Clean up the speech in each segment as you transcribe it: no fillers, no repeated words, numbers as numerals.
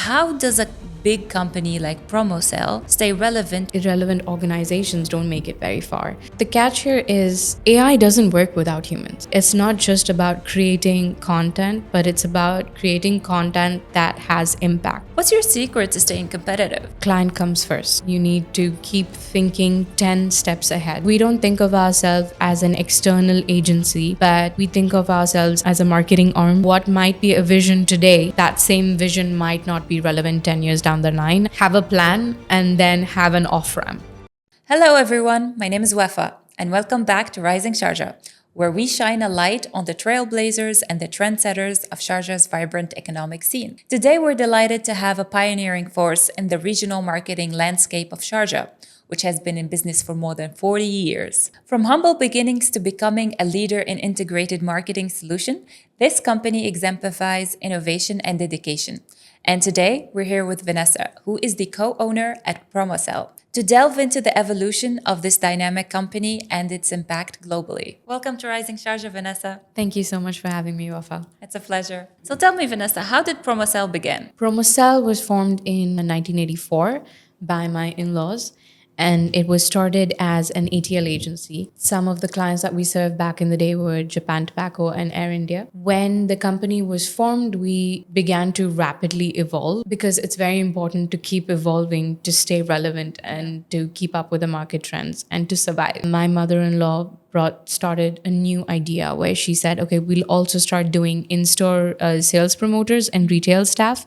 how does a big company like PromoCell stay relevant? Irrelevant organizations don't make it very far. The catch here is AI doesn't work without humans. It's not just about creating content, but it's about creating content that has impact. What's your secret to staying competitive? Client comes first. You need to keep thinking 10 steps ahead. We don't think of ourselves as an external agency, but we think of ourselves as a marketing arm. What might be a vision today, that same vision might not be relevant 10 years down the line. Have a plan and then have an off-ramp. Hello everyone, my name is Wafa and welcome back to Rising Sharjah, where we shine a light on the trailblazers and the trendsetters of Sharjah's vibrant economic scene. Today we're delighted to have a pioneering force in the regional marketing landscape of Sharjah, which has been in business for more than 40 years. From humble beginnings to becoming a leader in integrated marketing solution, this company exemplifies innovation and dedication. And today, we're here with Vanessa, who is the co-owner at PromoCell, to delve into the evolution of this dynamic company and its impact globally. Welcome to Rising Sharjah, Vanessa. Thank you so much for having me, Wafa. It's a pleasure. So tell me, Vanessa, how did PromoCell begin? PromoCell was formed in 1984 by my in-laws. And it was started as an ATL agency. Some of the clients that we served back in the day were Japan Tobacco and Air India. When the company was formed, we began to rapidly evolve because it's very important to keep evolving, to stay relevant and to keep up with the market trends and to survive. My mother-in-law started a new idea where she said, okay, we'll also start doing in-store sales promoters and retail staff.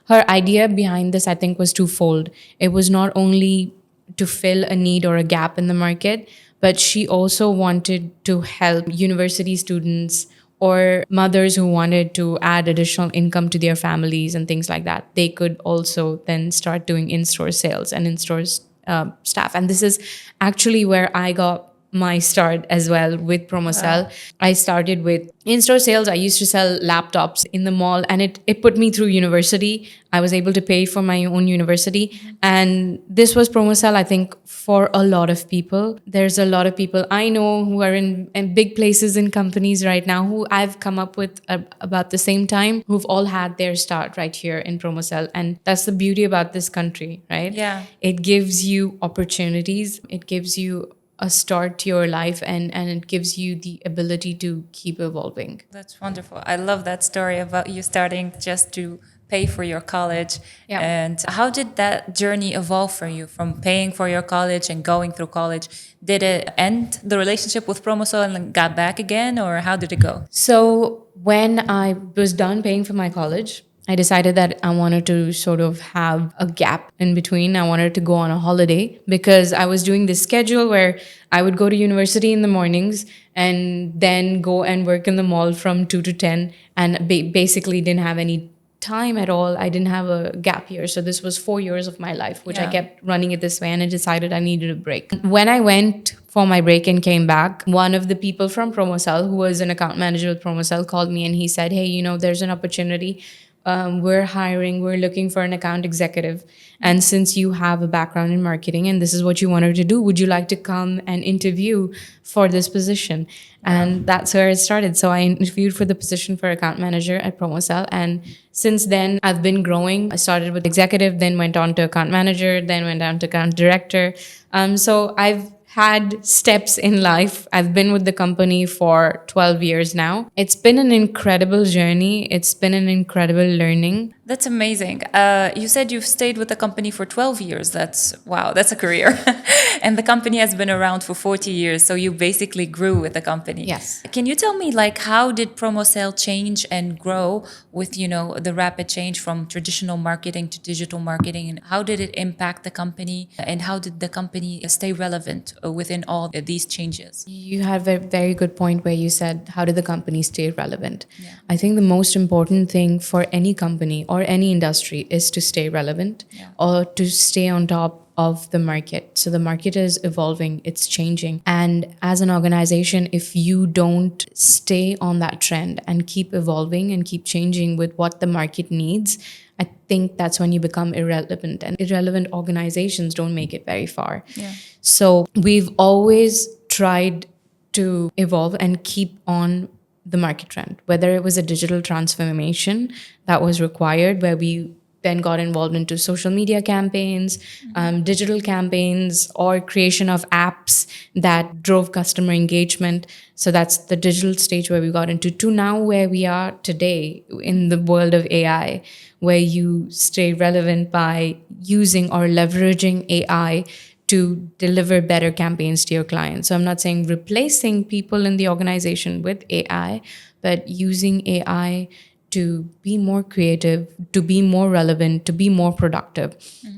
Her idea behind this, I think, was twofold. It was not only to fill a need or a gap in the market, but she also wanted to help university students or mothers who wanted to add additional income to their families and things like that. They could also then start doing in-store sales and in-store staff. And this is actually where I got my start as well with PromoCell. Wow. I started with in-store sales. I used to sell laptops in the mall and it put me through university. I was able to pay for my own university. And this was PromoCell, I think, for a lot of people. There's a lot of people I know who are in big places in companies right now who I've come up with about the same time, who've all had their start right here in PromoCell. And that's the beauty about this country, right? Yeah. It gives you opportunities. It gives you a start to your life and it gives you the ability to keep evolving. That's wonderful. I love that story about you starting just to pay for your college. Yeah. And how did that journey evolve for you from paying for your college and going through college? Did it end the relationship with PromoCell and got back again, or how did it go? So when I was done paying for my college, I decided that I wanted to sort of have a gap in between. I wanted to go on a holiday because I was doing this schedule where I would go to university in the mornings and then go and work in the mall from 2 to 10 and basically didn't have any time at all. I didn't have a gap year. So this was 4 years of my life, which I kept running it this way, and I decided I needed a break. When I went for my break and came back, one of the people from PromoCell, who was an account manager with PromoCell, called me and he said, hey, there's an opportunity. We're hiring, we're looking for an account executive. And since you have a background in marketing and this is what you wanted to do, would you like to come and interview for this position? And that's where it started. So I interviewed for the position for account manager at PromoCell. And since then, I've been growing. I started with executive, then went on to account manager, then went on to account director. So I've had steps in life. I've been with the company for 12 years now. It's been an incredible journey. It's been an incredible learning. That's amazing. You said you've stayed with the company for 12 years. That's a career. And the company has been around for 40 years. So you basically grew with the company. Yes. Can you tell me, how did PromoCell change and grow with, the rapid change from traditional marketing to digital marketing? And how did it impact the company? And how did the company stay relevant within all these changes? You have a very good point where you said, how did the company stay relevant? Yeah. I think the most important thing for any company or any industry is to stay relevant or to stay on top of the market. So the market is evolving, it's changing. And as an organization, if you don't stay on that trend and keep evolving and keep changing with what the market needs, I think that's when you become irrelevant. And irrelevant organizations don't make it very far. Yeah. So we've always tried to evolve and keep on the market trend, whether it was a digital transformation that was required, where we then got involved into social media campaigns, digital campaigns, or creation of apps that drove customer engagement. So that's the digital stage where we got into, to now where we are today in the world of AI, where you stay relevant by using or leveraging AI to deliver better campaigns to your clients. So I'm not saying replacing people in the organization with AI, but using AI to be more creative, to be more relevant, to be more productive.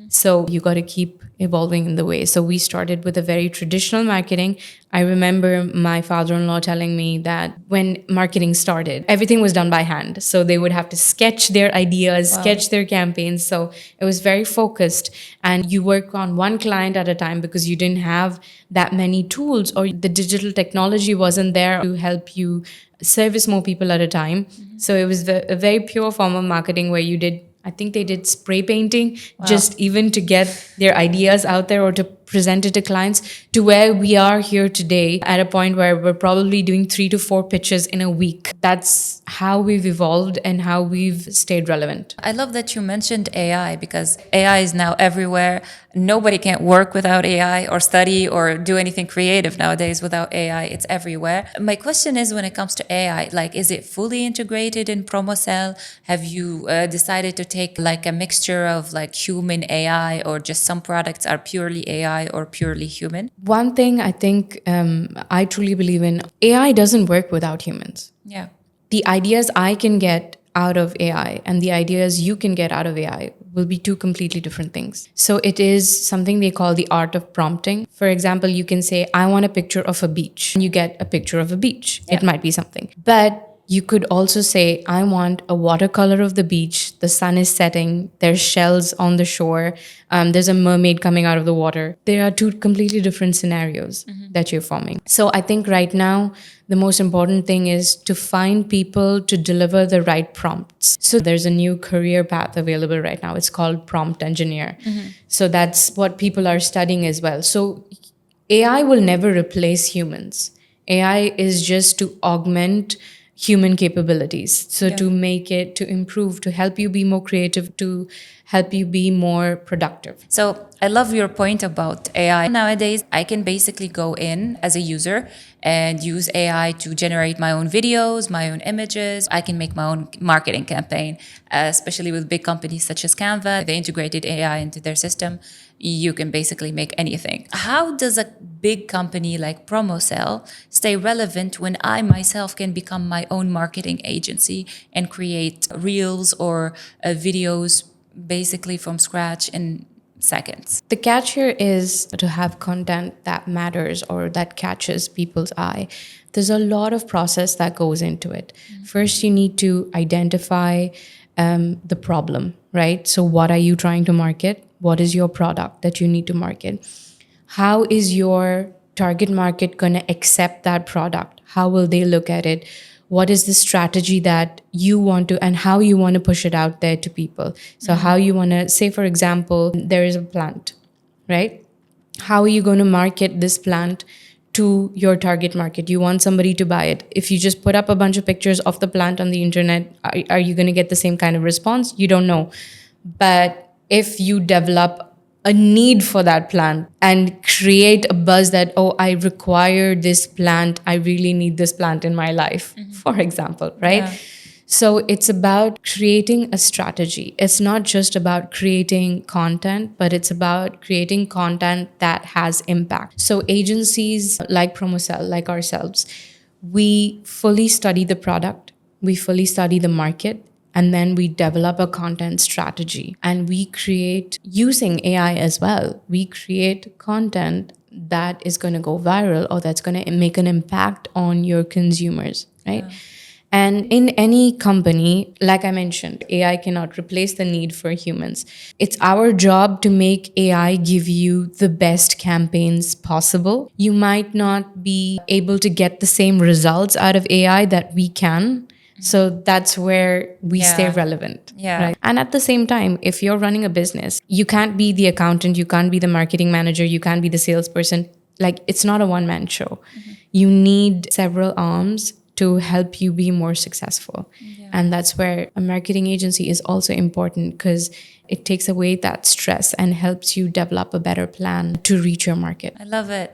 So you got to keep evolving in the way. So we started with a very traditional marketing. I remember my father-in-law telling me that when marketing started, everything was done by hand. So they would have to sketch their ideas, sketch their campaigns. So it was very focused, and you work on one client at a time because you didn't have that many tools, or the digital technology wasn't there to help you service more people at a time. So it was a very pure form of marketing where you did, I think they did spray painting just even to get their ideas out there or to present it to clients, to where we are here today at a point where we're probably doing 3 to 4 pitches in a week. That's how we've evolved and how we've stayed relevant. I love that you mentioned AI, because AI is now everywhere. Nobody can work without AI or study or do anything creative nowadays without AI. It's everywhere. My question is, when it comes to AI, like, is it fully integrated in PromoCell? Have you decided to take like a mixture of like human AI, or just some products are purely AI or purely human? One thing I think I truly believe in, AI doesn't work without humans. Yeah. The ideas I can get out of AI and the ideas you can get out of AI will be two completely different things. So it is something they call the art of prompting. For example, you can say, I want a picture of a beach. And you get a picture of a beach. Yeah. It might be something. But you could also say, I want a watercolor of the beach. The sun is setting. There's shells on the shore. There's a mermaid coming out of the water. There are two completely different scenarios that you're forming. So I think right now, the most important thing is to find people to deliver the right prompts. So there's a new career path available right now. It's called prompt engineer. So that's what people are studying as well. So AI will never replace humans. AI is just to augment human capabilities. So to make it, to improve, to help you be more creative, to help you be more productive. So I love your point about AI. Nowadays, I can basically go in as a user and use AI to generate my own videos, my own images. I can make my own marketing campaign, especially with big companies such as Canva. They integrated AI into their system. You can basically make anything. How does a big company like PromoCell stay relevant when I myself can become my own marketing agency and create reels or videos basically from scratch in seconds? The catch here is to have content that matters or that catches people's eye. There's a lot of process that goes into it. First, you need to identify the problem, right? So what are you trying to market? What is your product that you need to market? How is your target market going to accept that product? How will they look at it? What is the strategy that you want to, and how you want to push it out there to people? So how you want to, say, for example, there is a plant, right? How are you going to market this plant to your target market? You want somebody to buy it. If you just put up a bunch of pictures of the plant on the internet, are you going to get the same kind of response? You don't know. But if you develop a need for that plant and create a buzz that, oh, I require this plant, I really need this plant in my life, for example, right? Yeah. So it's about creating a strategy. It's not just about creating content, but it's about creating content that has impact. So agencies like PromoCell, like ourselves, we fully study the product, we fully study the market, and then we develop a content strategy, and we create, using AI as well, we create content that is going to go viral or that's going to make an impact on your consumers, right? Yeah. And in any company, like I mentioned, AI cannot replace the need for humans. It's our job to make AI give you the best campaigns possible. You might not be able to get the same results out of AI that we can. So that's where we stay relevant. Yeah. Right? And at the same time, if you're running a business, you can't be the accountant, you can't be the marketing manager, you can't be the salesperson. Like, it's not a one-man show. You need several arms to help you be more successful. Yeah. And that's where a marketing agency is also important, because It takes away that stress and helps you develop a better plan to reach your market. I love it.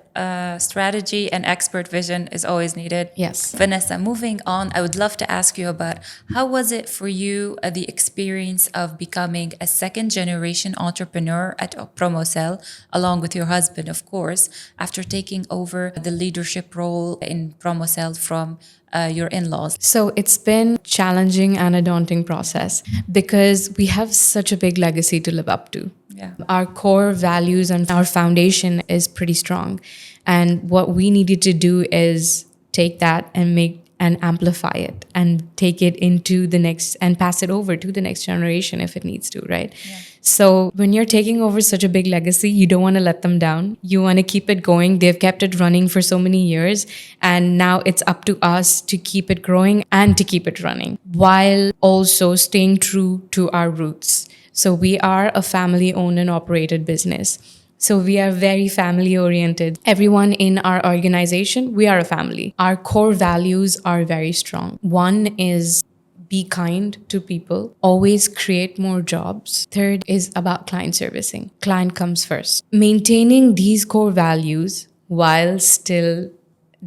Strategy and expert vision is always needed. Yes. Vanessa, moving on, I would love to ask you about how was it for you, the experience of becoming a second generation entrepreneur at PromoCell, along with your husband, of course, after taking over the leadership role in PromoCell from your in-laws? So it's been challenging and a daunting process because we have such a big legacy to live up to. Yeah. Our core values and our foundation is pretty strong. And what we needed to do is take that and amplify it and take it into the next and pass it over to the next generation if it needs to, right? Yeah. So when you're taking over such a big legacy, you don't want to let them down. You want to keep it going. They've kept it running for so many years. And now it's up to us to keep it growing and to keep it running while also staying true to our roots. So we are a family owned and operated business. So we are very family oriented. Everyone in our organization, we are a family. Our core values are very strong. One is be kind to people, always create more jobs. Third is about client servicing. Client comes first. Maintaining these core values while still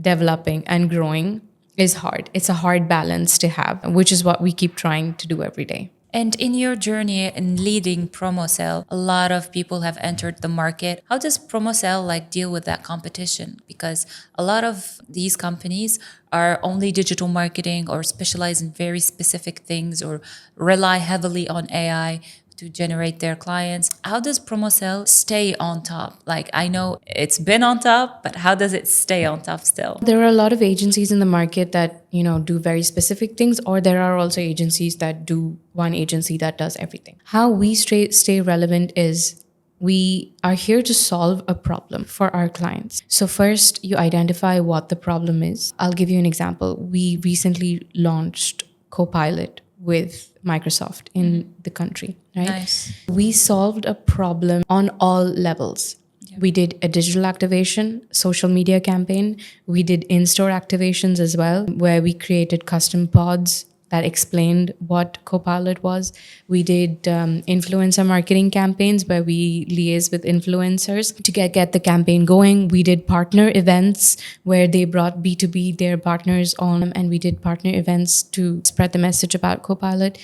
developing and growing is hard. It's a hard balance to have, which is what we keep trying to do every day. And in your journey in leading PromoCell, a lot of people have entered the market. How does PromoCell deal with that competition? Because a lot of these companies are only digital marketing or specialize in very specific things or rely heavily on AI to generate their clients. How does PromoCell stay on top? I know it's been on top, but how does it stay on top still? There are a lot of agencies in the market that, do very specific things, or there are also agencies that do one agency that does everything. How we stay relevant is we are here to solve a problem for our clients. So first, you identify what the problem is. I'll give you an example. We recently launched Copilot with Microsoft in the country, right? Nice. We solved a problem on all levels. Yeah. We did a digital activation, social media campaign. We did in-store activations as well, where we created custom pods that explained what Copilot was. We did influencer marketing campaigns where we liaise with influencers to get the campaign going. We did partner events where they brought B2B, their partners on, and we did partner events to spread the message about Copilot.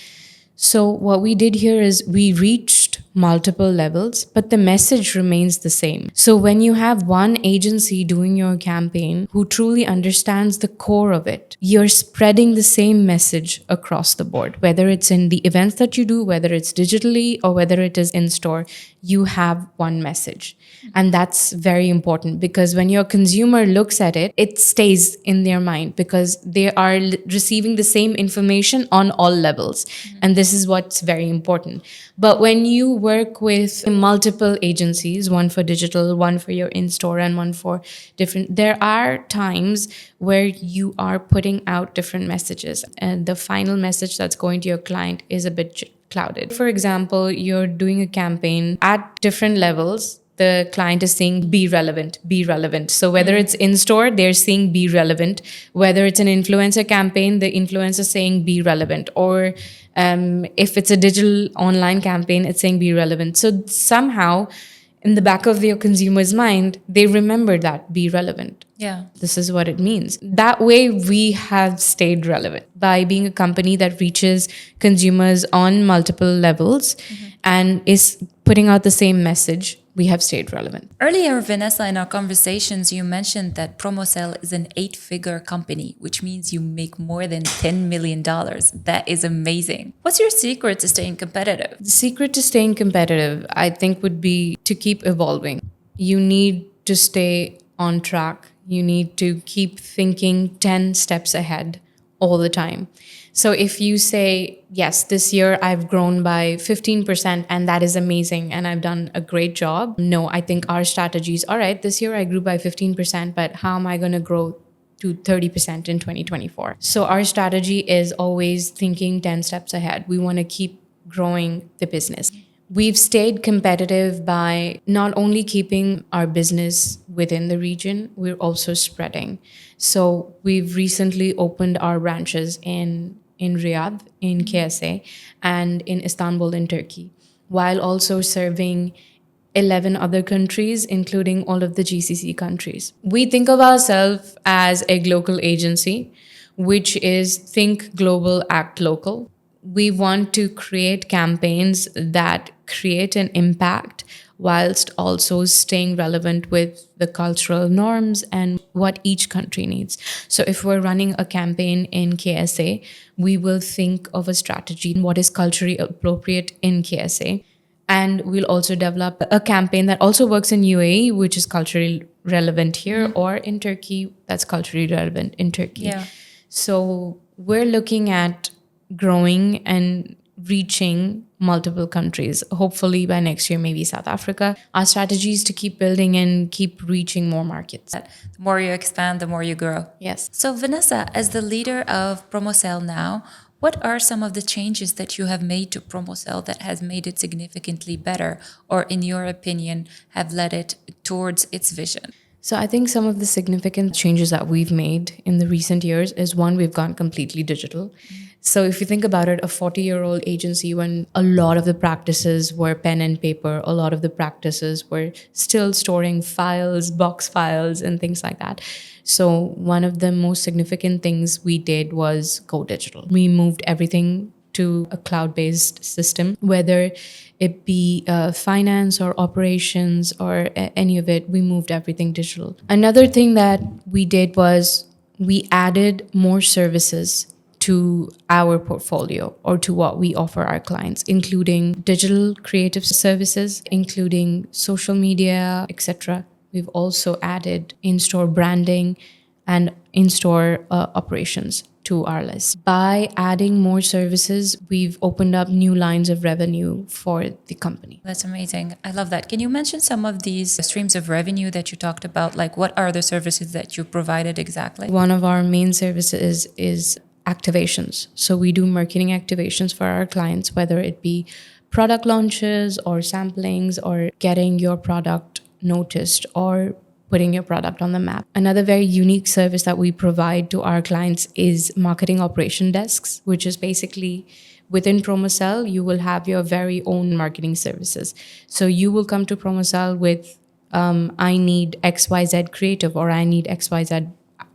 So what we did here is we reached multiple levels, but the message remains the same. So when you have one agency doing your campaign who truly understands the core of it, you're spreading the same message across the board, whether it's in the events that you do, whether it's digitally or whether it is in store, you have one message. And that's very important because when your consumer looks at it, it stays in their mind because they are receiving the same information on all levels. And this is what's very important. But when you work with multiple agencies, one for digital, one for your in-store, and one for different, there are times where you are putting out different messages. And the final message that's going to your client is a bit clouded. For example, you're doing a campaign at different levels. The client is saying, be relevant, be relevant. So whether it's in-store, they're saying be relevant. Whether it's an influencer campaign, the influencer saying be relevant. Or if it's a digital online campaign, it's saying be relevant. So somehow in the back of your consumer's mind, they remember that be relevant. Yeah. This is what it means. That way we have stayed relevant by being a company that reaches consumers on multiple levels and is putting out the same message. We have stayed relevant. Earlier, Vanessa, in our conversations, you mentioned that PromoCell is an 8-figure company, which means you make more than $10 million. That is amazing. What's your secret to staying competitive? The secret to staying competitive, I think, would be to keep evolving. You need to stay on track. You need to keep thinking 10 steps ahead all the time. So if you say, yes, this year I've grown by 15% and that is amazing and I've done a great job. No, I think our strategy is, all right, this year I grew by 15%, but how am I going to grow to 30% in 2024? So our strategy is always thinking 10 steps ahead. We want to keep growing the business. We've stayed competitive by not only keeping our business within the region, we're also spreading. So we've recently opened our branches in Riyadh, in KSA, and in Istanbul in Turkey. while also serving 11 other countries, including all of the GCC countries. We think of ourselves as a global agency, which is think global, act local. We want to create campaigns that create an impact whilst also staying relevant with the cultural norms and what each country needs. So if we're running a campaign in KSA, we will think of a strategy, what is culturally appropriate in KSA. And we'll also develop a campaign that also works in UAE, which is culturally relevant here, or in Turkey, that's culturally relevant in Turkey. Yeah. So we're looking at growing and reaching multiple countries. Hopefully by next year, maybe South Africa. Our strategy is to keep building and keep reaching more markets. The more you expand, the more you grow. Yes. So, Vanessa, as the leader of PromoCell now, what are some of the changes that you have made to PromoCell that has made it significantly better, or in your opinion, have led it towards its vision? So I think some of the significant changes that we've made in the recent years is one, we've gone completely digital. So if you think about it, a 40-year-old agency, when a lot of the practices were pen and paper, a lot of the practices were still storing files, box files, and things like that. So one of the most significant things we did was go digital. We moved everything to a cloud-based system, whether it be finance or operations or any of it, we moved everything digital. Another thing that we did was we added more services to our portfolio or to what we offer our clients, including digital creative services, including social media, etc. We've also added in-store branding and in-store operations to our list. By adding more services, we've opened up new lines of revenue for the company. That's amazing. I love that. Can you mention some of these streams of revenue that you talked about? Like, what are the services that you provided exactly? One of our main services is activations. So we do marketing activations for our clients, whether it be product launches or samplings or getting your product noticed or putting your product on the map. Another very unique service that we provide to our clients is marketing operation desks, which is basically within PromoCell, you will have your very own marketing services. So you will come to PromoCell with, I need XYZ creative or I need XYZ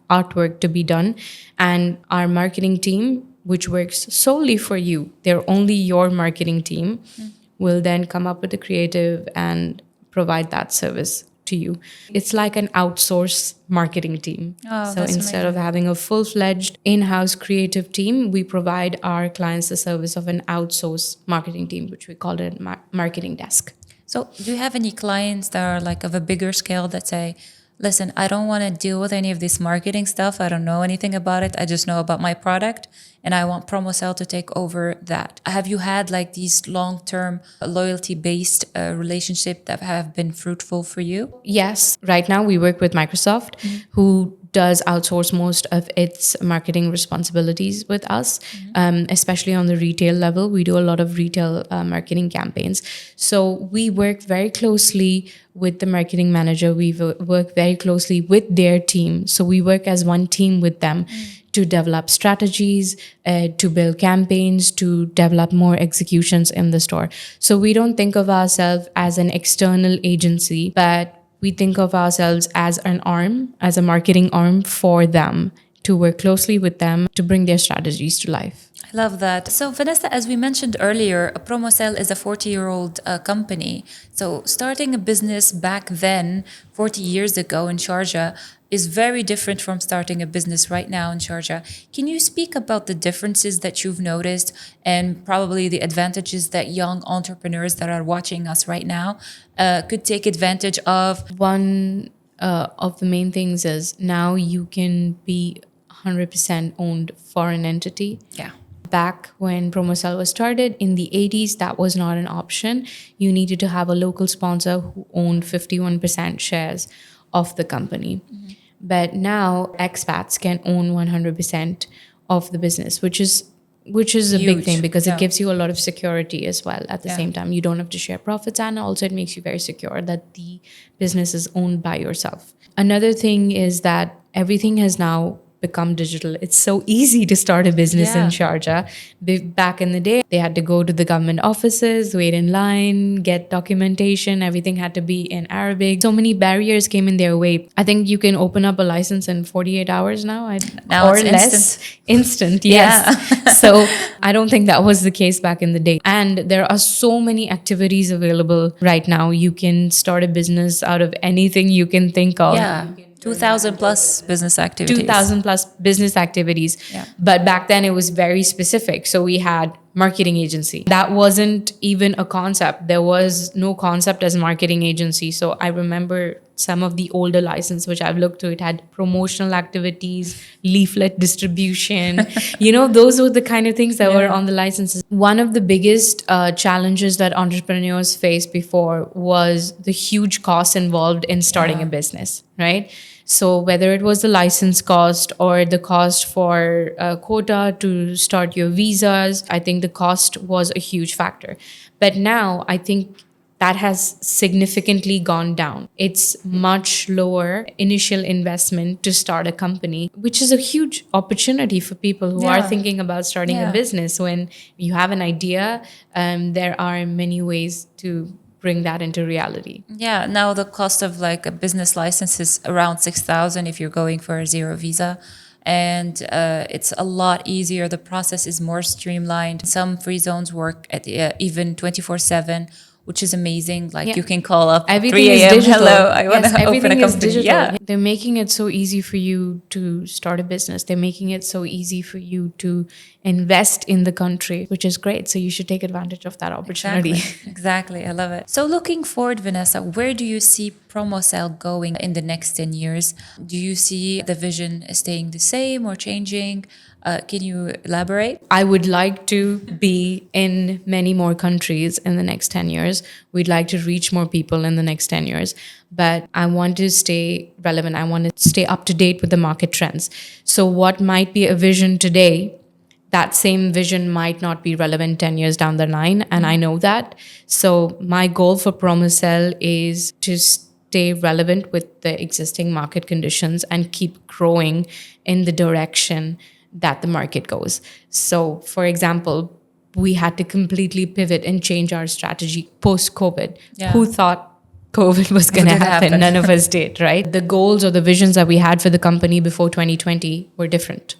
artwork to be done. And our marketing team, which works solely for you, they're only your marketing team, will then come up with the creative and provide that service to you. It's like an outsourced marketing team. So instead of having a full-fledged in-house creative team, we provide our clients the service of an outsourced marketing team, which we call it marketing desk. So do you have any clients that are like of a bigger scale that say, listen, I don't want to deal with any of this marketing stuff. I don't know anything about it. I just know about my product and I want PromoCell to take over that. Have you had like these long-term loyalty-based relationship that have been fruitful for you? Yes. Right now we work with Microsoft, who does outsource most of its marketing responsibilities with us, especially on the retail level. We do a lot of retail marketing campaigns. So we work very closely with the marketing manager. We work very closely with their team. So we work as one team with them to develop strategies, to build campaigns, to develop more executions in the store. So we don't think of ourselves as an external agency, but we think of ourselves as an arm, as a marketing arm for them, to work closely with them to bring their strategies to life. I love that. So Vanessa, as we mentioned earlier, PromoCell is a 40-year-old company. So starting a business back then, 40 years ago in Sharjah, is very different from starting a business right now in Sharjah. Can you speak about the differences that you've noticed and probably the advantages that young entrepreneurs that are watching us right now could take advantage of? One of the main things is now you can be 100% owned for an entity. Yeah. Back when PromoCell was started in the 80s, that was not an option. You needed to have a local sponsor who owned 51% shares of the company. But now expats can own 100% of the business, which is a big thing because it gives you a lot of security as well. At the same time, you don't have to share profits, and also it makes you very secure that the business is owned by yourself. Another thing is that everything has now become digital. It's so easy to start a business in Yeah. Sharjah. Back in the day, they had to go to the government offices, wait in line, get documentation. Everything had to be in Arabic. So many barriers came in their way. I think you can open up a license in 48 hours now, Now or it's less. Instant, yes. Yeah. So I don't think that was the case back in the day. And there are so many activities available right now. You can start a business out of anything you can think of. Yeah. 2,000 plus business activities. 2,000 plus business activities. Yeah. But back then it was very specific. So we had marketing agency. That wasn't even a concept. There was no concept as marketing agency. So I remember some of the older license which I've looked to, it had promotional activities, leaflet distribution. Those were the kind of things that were on the licenses. One of the biggest challenges that entrepreneurs faced before was the huge costs involved in starting a business, right? So whether it was the license cost or the cost for a quota to start your visas, I think the cost was a huge factor. But now I think that has significantly gone down. It's much lower initial investment to start a company, which is a huge opportunity for people who are thinking about starting a business. When you have an idea, there are many ways to bring that into reality. Yeah, now the cost of like a business license is around 6,000 if you're going for a zero visa. And it's a lot easier. The process is more streamlined. Some free zones work at even 24/7, which is amazing. Like you can call up Everything 3 is a.m. digital. Hello, I want to open a everything is company. digital. Yeah. They're making it so easy for you to start a business. They're making it so easy for you to invest in the country, which is great. So you should take advantage of that opportunity. Exactly. I love it. So looking forward, Vanessa, where do you see PromoCell going in the next 10 years? Do you see the vision staying the same or changing? Can you elaborate? I would like to be in many more countries in the next 10 years. We'd like to reach more people in the next 10 years. But I want to stay relevant. I want to stay up to date with the market trends. So what might be a vision today, that same vision might not be relevant 10 years down the line. And I know that. So my goal for PromoCell is to stay relevant with the existing market conditions and keep growing in the direction that the market goes. So, for example, we had to completely pivot and change our strategy post-COVID. Yeah. Who thought COVID was going to happen? None of us did, right? The goals or the visions that we had for the company before 2020 were different.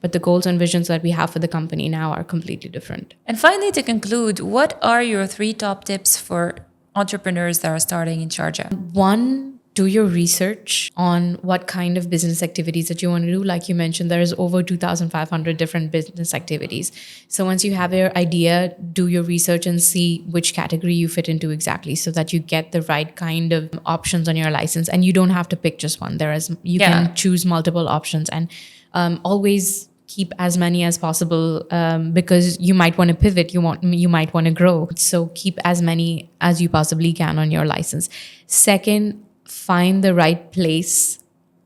But the goals and visions that we have for the company now are completely different. And finally, to conclude, what are your 3 top tips for entrepreneurs that are starting in Sharjah? One, do your research on what kind of business activities that you want to do. Like you mentioned, there's over 2,500 different business activities. So once you have your idea, do your research and see which category you fit into exactly so that you get the right kind of options on your license. And you don't have to pick just one. You can choose multiple options and always keep as many as possible because you might want to pivot, you might want to grow. So keep as many as you possibly can on your license. Second, find the right place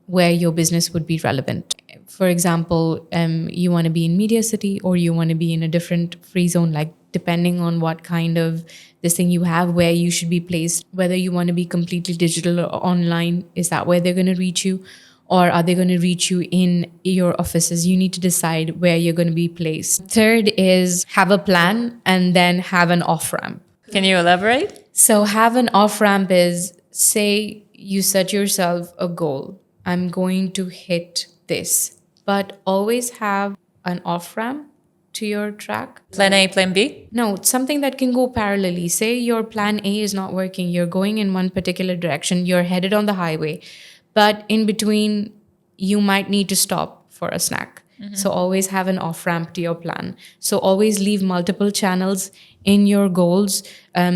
where your business would be relevant. For example, you want to be in Media City or you want to be in a different free zone, like depending on what kind of this thing you have, where you should be placed, whether you want to be completely digital or online, is that where they're going to reach you? Or are they going to reach you in your offices? You need to decide where you're going to be placed. Third is have a plan and then have an off-ramp. Can you elaborate? So have an off-ramp is, say you set yourself a goal. I'm going to hit this, but always have an off-ramp to your track. Plan A, plan B? No, it's something that can go parallelly. Say your plan A is not working. You're going in one particular direction. You're headed on the highway. But in between, you might need to stop for a snack. Mm-hmm. So always have an off-ramp to your plan. So always leave multiple channels in your goals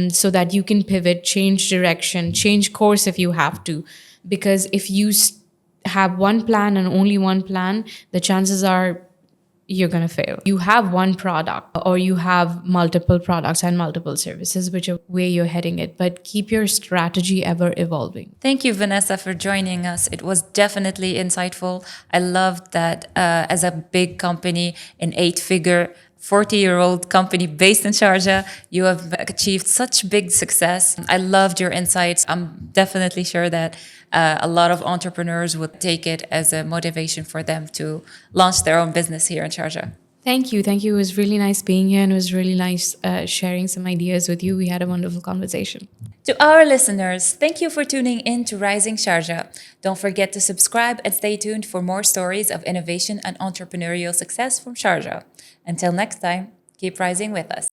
so that you can pivot, change direction, change course if you have to. Because if you have one plan and only one plan, the chances are you're going to fail. You have one product or you have multiple products and multiple services, which are where you're heading it, but keep your strategy ever evolving. Thank you, Vanessa, for joining us. It was definitely insightful. I loved that as a big company, an 8-figure 40-year-old company based in Sharjah. You have achieved such big success. I loved your insights. I'm definitely sure that a lot of entrepreneurs would take it as a motivation for them to launch their own business here in Sharjah. Thank you. Thank you. It was really nice being here, and it was really nice sharing some ideas with you. We had a wonderful conversation. To our listeners, thank you for tuning in to Rising Sharjah. Don't forget to subscribe and stay tuned for more stories of innovation and entrepreneurial success from Sharjah. Until next time, keep rising with us.